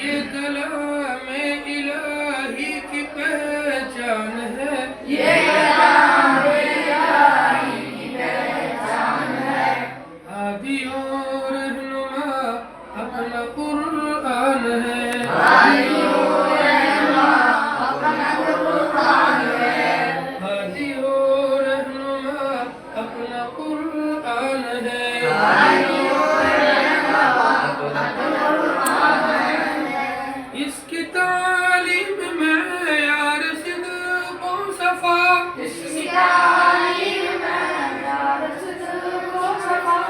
یہ کلام الہی کی پہچان ہے، یہ کلام الہی کی پہچان ہے، ہادی و رہنما اپنا قرآن ہے، ہادی و رہنما اپنا قرآن ہے، ہادی و رہنما اپنا قرآن ہے، ہادی و رہنما اپنا قرآن ہے، اس کی تعلیم میں یار صدق و صفا، اس کی تعلیم میں یار صدق و صفا،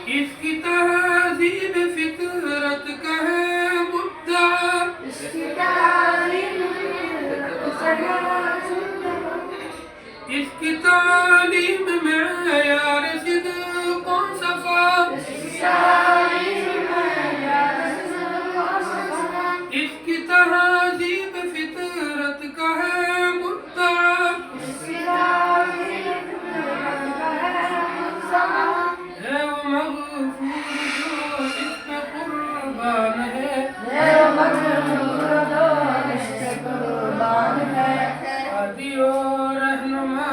اس کی تہذیب فطرت کا ہے مدعا، اس کی تعلیم اس کی تعلیم میں یار صدق و صفا، اس کی تعلیم میں یار صدق و صفا، اس کی تہذیب فطرت کا ہے مدعا، اس کی تعلیم کا ہے مدعا، ہے وہ مغفور جو اس پہ قربان ہے، ہے وہ مغفور جو اس پہ قربان ہے، ہادی و رہنما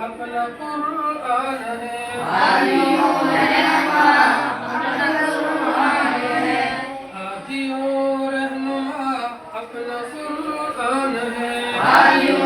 اپنا قرآن ہے، ہادی و رہنما اپنا قرآن ہے، ہادی و رہنما اپنا قرآن ہے، ہادی و